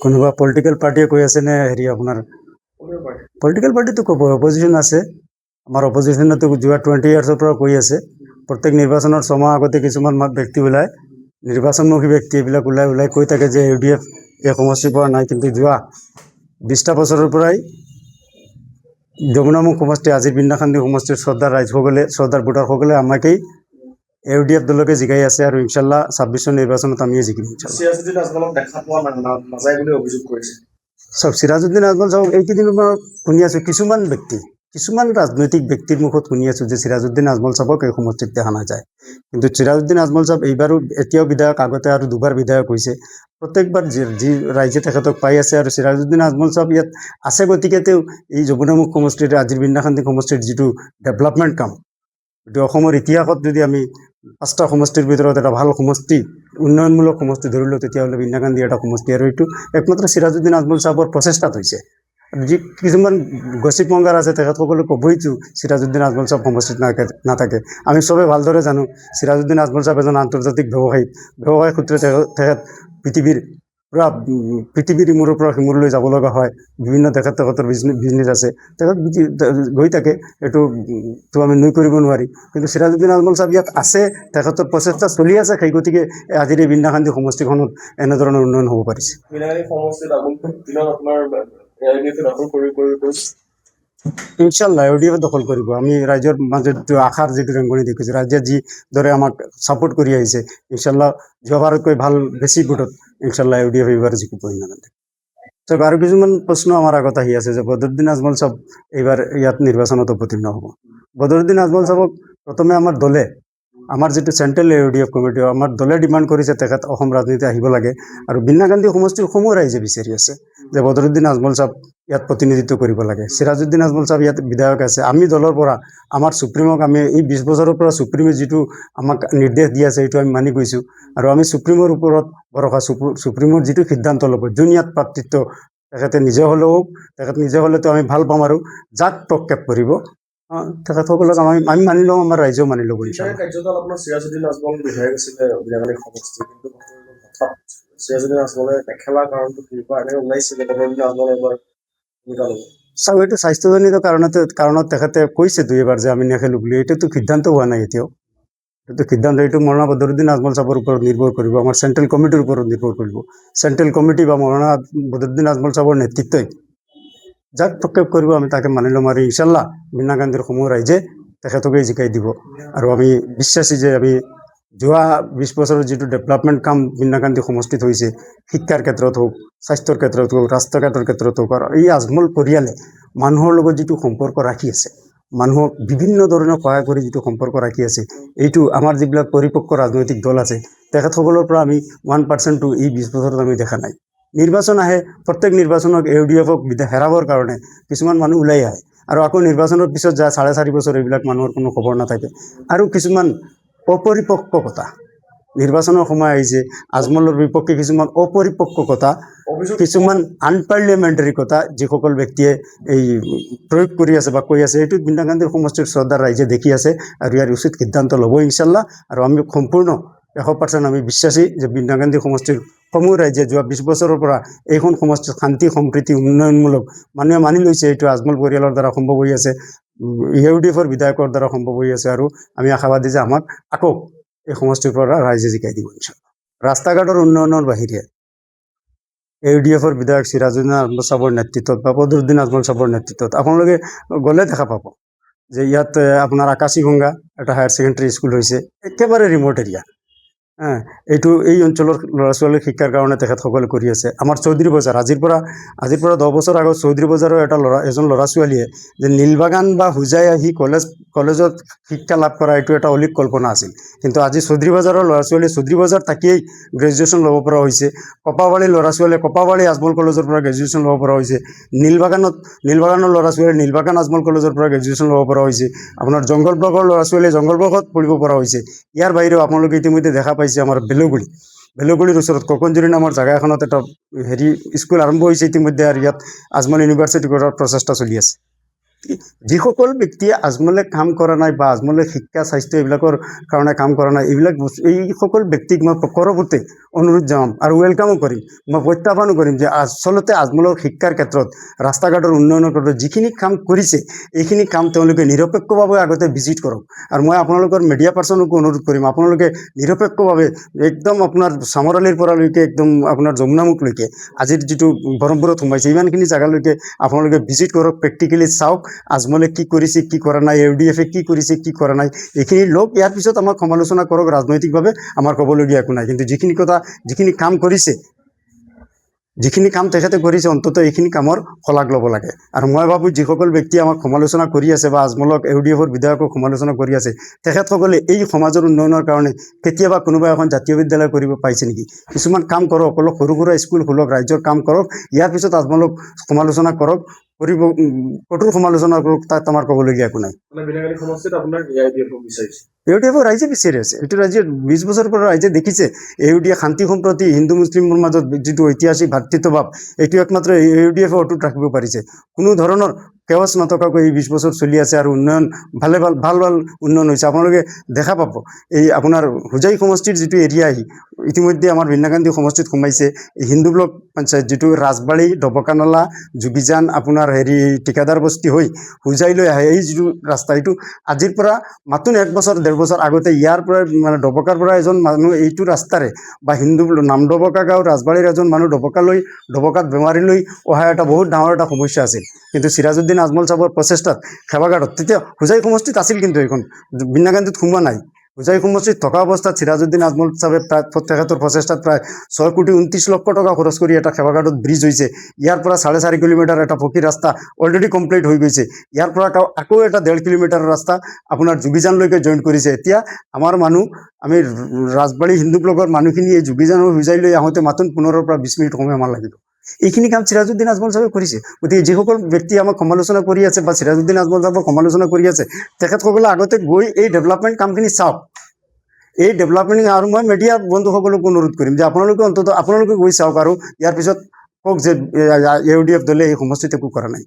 কোনোবা পলিটিকেল পাৰ্টিয়ে কৈ আছে নে হেৰি আপোনাৰ পলিটিকেল পাৰ্টিটো ক'ব অপজিশ্যন আছে আমাৰ অপজিশ্যনতো যোৱা 20 ইয়াৰ্ছৰ পৰা কৈ আছে প্ৰত্যেক নিৰ্বাচনৰ ছমাহ আগতে কিছুমান ব্যক্তি ওলায় নিৰ্বাচনমুখী ব্যক্তি এইবিলাক ওলাই কৈ থাকে যে UDF এই সমষ্টিৰ পৰা নাই কিন্তু যোৱা 20টা বছৰৰ পৰাই যমুনামুখ সমষ্টি আজিৰ বিন্দাখান্দি সমষ্টিৰ শ্ৰদ্ধাৰ ৰাইজসকলে শ্ৰদ্ধাৰ ভোটাৰসকলে আমাকেই UDF দলকে জিকাই আছে আৰু ইনশাল্লাহ 26 নিৰ্বাচনত আমিয়ে জিকিম সিৰাজুদ্দিন আজমলক দেখা পোৱা নাযায় বুলি অভিযোগ কৰিছে সব সিৰাজুদ্দিন আজমল চাওক এইকেইদিন মই শুনি আছোঁ কিছুমান ৰাজনৈতিক ব্যক্তিৰ মুখত শুনি আছোঁ যে সিৰাজুদ্দিন আজমল চাবক এই সমষ্টিত দেখা নাযায় কিন্তু সিৰাজুদ্দিন আজমল চাব এইবাৰো এতিয়াও বিধায়ক আগতে আৰু দুবাৰ বিধায়ক হৈছে প্ৰত্যেকবাৰ যি ৰাইজে তেখেতক পাই আছে আৰু সিৰাজুদ্দিন আজমল চাব ইয়াত আছে গতিকে তেওঁ এই যমুনামুখ সমষ্টিৰ আজিৰ বিন্দাখান্দি সমষ্টিৰ যিটো ডেভেলপমেণ্ট কাম এইটো অসমৰ ইতিহাসত যদি আমি 5টা সমষ্টিৰ ভিতৰত এটা ভাল সমষ্টি উন্নয়নমূলক সমষ্টি ধৰিলোঁ তেতিয়াহ'লে বিন্দাখান্দি এটা সমষ্টি আৰু এইটো একমাত্ৰ সিৰাজুদ্দিন আজমল চাহাবৰ প্ৰচেষ্টাত হৈছে যি কিছুমান গছিপ মংগাৰ আছে তেখেতসকলে ক'বইতো সিৰাজুদ্দিন আজমল চাহাব সমষ্টিত নাথাকে আমি চবে ভালদৰে জানো সিৰাজুদ্দিন আজমল চাহাব এজন আন্তৰ্জাতিক ব্যৱসায়িক সূত্ৰে তেখেত পৃথিৱীৰ ইমূৰৰ পৰা সিমূৰলৈ যাব লগা হয় বিভিন্ন তেখেতৰ বিজনেছ আছে তেখেত গৈ থাকে এইটো আমি নুই কৰিব নোৱাৰি কিন্তু সিৰাজুদ্দিন আজমল চাহাব ইয়াত আছে তেখেতৰ প্ৰচেষ্টা চলি আছে সেই গতিকে আজিৰ এই বিন্দাখান্দি সমষ্টিখনত এনেধৰণৰ উন্নয়ন হ'ব পাৰিছে ইনশাল্লাহ UDF দখল কৰিব আমি ৰাইজৰ মাজত আশাৰ যিটো ৰেংগনি দেখিছোঁ ৰাইজে যিদৰে আমাক ছাপোৰ্ট কৰি আহিছে ইনশাল্লাহ যোৱাবাৰতকৈ ভাল বেছি ভোটত ইনশাল্লাহ UDF এইবাৰ জিকিব বিন্দাখান্দি চাওক আৰু কিছুমান প্ৰশ্ন আমাৰ আগত আহি আছে যে বদৰুদ্দিন আজমল চাহাব এইবাৰ ইয়াত নিৰ্বাচনত অৱতীৰ্ণ হ'ব বদৰুদ্দিন আজমল চাহাবক প্ৰথমে আমাৰ যিটো চেণ্ট্ৰেল UDF কমিটি আমাৰ দলে ডিমাণ্ড কৰিছে তেখেত অসম ৰাজনীতি আহিব লাগে আৰু বিন্দাখান্দি সমষ্টিৰ সমূহ ৰাইজে বিচাৰি আছে যে বদৰুদ্দিন আজমল চাহাব ইয়াত প্ৰতিনিধিত্ব কৰিব লাগে সিৰাজুদ্দিন আজমল চাহাব ইয়াত বিধায়ক আছে আমি দলৰ পৰা আমাৰ সুপ্ৰিমক আমি এই 20 বছৰৰ পৰা সুপ্ৰিমে যিটো আমাক নিৰ্দেশ দি আছে এইটো আমি মানি গৈছোঁ আৰু আমি সুপ্ৰিমৰ ওপৰত ভৰসা সুপ্ৰিমৰ যিটো সিদ্ধান্ত ল'ব যোন ইয়াত প্ৰাৰ্থিত্ব তেখেতে নিজে হ'লেতো আমি ভাল পাম আৰু যাক প্ৰক্ষেপ কৰিব তেখেতসকলক আমি মানি লওঁ আমাৰ ৰাইজেও মানি ল'ব সিৰাজুদ্দিন আজমল বিধায়ক আছিলে বিন্দাখান্দি সমষ্টি কিন্তু সিৰাজুদ্দিন আজমলে নেখেলা কাৰণটো কি বা এনেকৈ ওলাইছিলে বদৰুদ্দিন আজমলে এবাৰ ভূমিকা ল'ব চাওক এইটো স্বাস্থ্যজনিত কাৰণত তেখেতে কৈছে দুই এবাৰ যে আমি নেখেলোঁ বুলি এইটোতো সিদ্ধান্ত হোৱা নাই এতিয়াও এইটো মৌলানা বদৰুদ্দিন আজমল চাহাবৰ ওপৰত নিৰ্ভৰ কৰিব আমাৰ চেণ্ট্ৰেল কমিটিৰ ওপৰত নিৰ্ভৰ কৰিব চেণ্ট্ৰেল কমিটি বা মৌলানা বদৰুদ্দিন আজমল চাহাবৰ নেতৃত্বই যাক প্ৰক্ষেপ কৰিব আমি তাকে মানি ল'ম আৰু ইনশাল্লাহ বিন্দাখান্দিৰ সমূহ ৰাইজে তেখেতকে জিকাই দিব আৰু আমি বিশ্বাসী যে আমি যোৱা 20 বছৰৰ যিটো ডেভেলপমেণ্ট কাম বিন্দাখান্দি সমষ্টিত হৈছে শিক্ষাৰ ক্ষেত্ৰত হওক স্বাস্থ্যৰ ক্ষেত্ৰত হওক ৰাস্তা ঘাটৰ ক্ষেত্ৰত হওক আৰু এই আজমল পৰিয়ালে মানুহৰ লগত যিটো সম্পৰ্ক ৰাখি আছে মানুহক বিভিন্ন ধৰণৰ সহায় কৰি যিটো সম্পৰ্ক ৰাখি আছে এইটো আমাৰ যিবিলাক পৰিপক্ক ৰাজনৈতিক দল আছে তেখেতসকলৰ পৰা আমি 1%টো এই 20 বছৰত আমি দেখা নাই নিৰ্বাচন আহে প্ৰত্যেক নিৰ্বাচনক UDFক হেৰাবৰ কাৰণে কিছুমান মানুহ ওলাই আহে আৰু আকৌ নিৰ্বাচনৰ পিছত যায় 4.5 বছৰ এইবিলাক মানুহৰ কোনো খবৰ নাথাকে আৰু কিছুমান অপৰিপক্কতা নিৰ্বাচনৰ সময় আহিছে আজমলৰ বিপক্ষে কিছুমান অপৰিপক্কতা কিছুমান আনপাৰ্লিয়ামেণ্টাৰী কথা যিসকল ব্যক্তিয়ে এই প্ৰয়োগ কৰি আছে বা কৈ আছে এইটো বিন্দাখান্দিৰ সমষ্টিৰ শ্ৰদ্ধাৰ ৰাইজে দেখি আছে আৰু ইয়াৰ উচিত সিদ্ধান্ত ল'ব ইনশাল্লাহ আৰু আমি সম্পূৰ্ণ 100% আমি বিশ্বাসী যে বিন্দাখান্দি সমষ্টিৰ সমূহ ৰাইজে যোৱা 20 বছৰৰ পৰা এইখন সমষ্টিৰ শান্তি সম্প্ৰীতি উন্নয়নমূলক মানুহে মানি লৈছে এইটো আজমল পৰিয়ালৰ দ্বাৰা সম্ভৱ হৈ আছে UDFৰ বিধায়কৰ দ্বাৰা সম্ভৱ হৈ আছে আৰু আমি আশাবাদী যে আমাক আকৌ এই সমষ্টিৰ পৰা ৰাইজে জিকাই দিব ইনশাল্লাহ ৰাস্তা ঘাটৰ উন্নয়নৰ বাহিৰে UDFৰ বিধায়ক সিৰাজুদ্দিন আজমল চাহাবৰ নেতৃত্বত বা বদৰুদ্দিন আজমল চাহাবৰ নেতৃত্বত আপোনালোকে গ'লে দেখা পাব যে ইয়াত আপোনাৰ আকাশীগংগা এটা হায়াৰ ছেকেণ্ডেৰী স্কুল হৈছে একেবাৰে ৰিম'ট এৰিয়া এইটো এই অঞ্চলৰ ল'ৰা ছোৱালীৰ শিক্ষাৰ কাৰণে তেখেতসকলে কৰি আছে আমাৰ চৌধুৰী বজাৰ আজিৰ পৰা 10 বছৰ আগত চৌধুৰী বজাৰৰ এজন ল'ৰা ছোৱালীয়ে যে নীলবাগান বা হুজাই আহি কলেজত শিক্ষা লাভ কৰা এইটো এটা অলিক কল্পনা আছিল কিন্তু আজি চৌধুৰী বজাৰৰ ল'ৰা ছোৱালীয়ে চৌধুৰী বজাৰ থাকিয়েই গ্ৰেজুৱেশ্যন ল'ব পৰা হৈছে কপাবাৰীৰ ল'ৰা ছোৱালীয়ে কপাবাৰী আজমল কলেজৰ পৰা গ্ৰেজুৱেশ্যন ল'ব পৰা হৈছে নীলবাগানৰ ল'ৰা ছোৱালীয়ে নীলবাগান আজমল কলেজৰ পৰা গ্ৰেজুৱেশ্যন ল'ব পৰা হৈছে আপোনাৰ জংগল ব্লকৰ ল'ৰা ছোৱালীয়ে জংগল ব্লকত পঢ়িব পৰা হৈছে ইয়াৰ বাহিৰেও আপোনালোকে ইতিমধ্যে দেখা পাইছে আমাৰ বেলগুড়িৰ ওচৰত ককঞ্জুৰি নামৰ জেগা এখনত এটা স্কুল আৰম্ভ হৈছে ইতিমধ্যে আৰু ইয়াত আজমল ইউনিভাৰ্চিটি কৰাৰ প্ৰচেষ্টা চলি আছে যিসকল ব্যক্তিয়ে আজমলে কাম কৰা নাই বা আজমলে শিক্ষা স্বাস্থ্য এইবিলাকৰ কাৰণে কাম কৰা নাই, এইবিলাক বস্তু এইসকল ব্যক্তিক মই পৰৱৰ্তী অনুৰোধ জনাম আৰু ৱেলকামো কৰিম, মই প্ৰত্যাহ্বানো কৰিম যে আচলতে আজমলৰ শিক্ষাৰ ক্ষেত্ৰত ৰাস্তা ঘাটৰ উন্নয়নৰ ক্ষেত্ৰত যিখিনি কাম কৰিছে এইখিনি কাম তেওঁলোকে নিৰপেক্ষভাৱে আগতে ভিজিট কৰক। আৰু মই আপোনালোকৰ মিডিয়া পাৰ্চনকো অনুৰোধ কৰিম, আপোনালোকে নিৰপেক্ষভাৱে একদম আপোনাৰ চামৰালিৰ পৰালৈকে একদম আপোনাৰ যমুনামুখলৈকে আজিৰ যিটো ব্ৰহ্মপুৰত সোমাইছে ইমানখিনি জেগালৈকে আপোনালোকে ভিজিট কৰক, প্ৰেক্টিকেলি চাওক আজমলে কি কৰিছে কি কৰা নাই, ইউডিএফে কি কৰিছে কি কৰা নাই, এইখিনি লওক। ইয়াৰ পিছত আমাক সমালোচনা কৰক, ৰাজনৈতিকভাৱে আমাৰ ক'বলগীয়া একো নাই, কিন্তু যিখিনি কথা যিখিনি কাম কৰিছে যিখিনি কাম তেখেতে কৰিছে অন্তত এইখিনি কামৰ শলাগ ল'ব লাগে। আৰু মই ভাবোঁ যিসকল ব্যক্তিয়ে আমাক সমালোচনা কৰি আছে বা আজমলক ইউডিএফৰ বিধায়কক সমালোচনা কৰি আছে তেখেতসকলে এই সমাজৰ উন্নয়নৰ কাৰণে কেতিয়াবা কোনোবা এখন জাতীয় বিদ্যালয় কৰিব পাইছে নেকি? কিছুমান কাম কৰক, অলপ সৰু সুৰা স্কুল খোলক, ৰাজ্যৰ কাম কৰক, ইয়াৰ পিছত আজমলক সমালোচনা কৰক, কৰিব কঠোৰ সমালোচনা কৰক, তাত আমাৰ ক'বলগীয়া একো নাই। মানে বিনাকালী সমষ্টিত আপোনাৰ AIDF বিচাৰিছে। ইউডিএফৰ ৰাইজে বিচাৰি আছে, এইটো ৰাইজে 20 বছৰৰ পৰা ৰাইজে দেখিছে ইউডিএফ শান্তি সম্প্ৰতি হিন্দু মুছলিমৰ মাজত যিটো ঐতিহাসিক ভাতৃত্বভাৱ এইটো একমাত্ৰ ইউডিএফে অটুট ৰাখিব পাৰিছে। কোনো ধৰণৰ কেৱাছ নথকাকৈ এই 20 বছৰ চলি আছে আৰু উন্নয়ন ভাল উন্নয়ন হৈছে। আপোনালোকে দেখা পাব এই আপোনাৰ হোজাই সমষ্টিৰ যিটো এৰিয়া ইতিমধ্যে আমাৰ বন্যাকান্দি সমষ্টিত সোমাইছে, হিন্দু ব্লক পঞ্চায়ত যিটো ৰাজবাৰী ডবকানলা যোগীজান আপোনাৰ ঠিকাদাৰ বস্তি হৈ হোজাইলৈ আহে, এই যিটো ৰাস্তা এইটো আজিৰ পৰা মাত্ৰ 1 বছৰ 1.5 বছৰ আগতে ইয়াৰ পৰা মানে ডবকাৰ পৰা এজন মানুহ এইটো ৰাস্তাৰে বা হিন্দু নাম ডবকা গাঁও ৰাজবাৰীৰ এজন মানুহ ডবকাত বেমাৰী লৈ অহা এটা বহুত ডাঙৰ এটা সমস্যা আছিল। কিন্তু চিৰাজউদ্দিন আজমল চাহাবৰ প্ৰচেষ্টাত খেৱাঘাটত তেতিয়া হোজাই সমষ্টিত আছিল, কিন্তু এইখন বন্যাকান্দিত সোমোৱা নাই। হোজাই সমষ্টিত থকা অৱস্থাত চিৰাজউদ্দিন আজমল চাহাবে তেখেতৰ প্ৰচেষ্টাত প্ৰায় 6,29 লক্ষ টকা খৰচ কৰি এটা খেৱাঘাটত ব্ৰিজ হৈছে। ইয়াৰ পৰা 4.5 কিলোমিটাৰ এটা পকী ৰাস্তা অলৰেডি কমপ্লিট হৈ গৈছে। ইয়াৰ পৰা আকৌ এটা 1.5 কিলোমিটাৰ ৰাস্তা আপোনাৰ যোগীজানলৈকে জইন কৰিছে। এতিয়া আমাৰ মানুহ আমি ৰাজবাৰী হিন্দু ব্লকৰ মানুহখিনি এই যোগীজান হৈ হোজাইলৈ আহোঁতে মাত্ৰ 15 পৰা 20 মিনিট সময় আমাৰ লাগিব। এইখিনি কাম চিৰাজউদ্দিন আজমল চাহাবে কৰিছে। গতিকে যিসকল ব্যক্তি আমাক সমালোচনা কৰি আছে বা চিৰাজউদ্দিন আজমল চাহাবক সমালোচনা কৰি আছে তেখেতসকলে আগতে গৈ এই ডেভেলপমেণ্ট কামখিনি চাওক। এই ডেভেলপমেণ্ট আৰু মই মিডিয়া বন্ধুসকলক অনুৰোধ কৰিম যে আপোনালোকে অন্ততঃ আপোনালোকে গৈ চাওক আৰু ইয়াৰ পিছত কওক যে ইউডিএফ দলে এই সমষ্টিত একো কৰা নাই।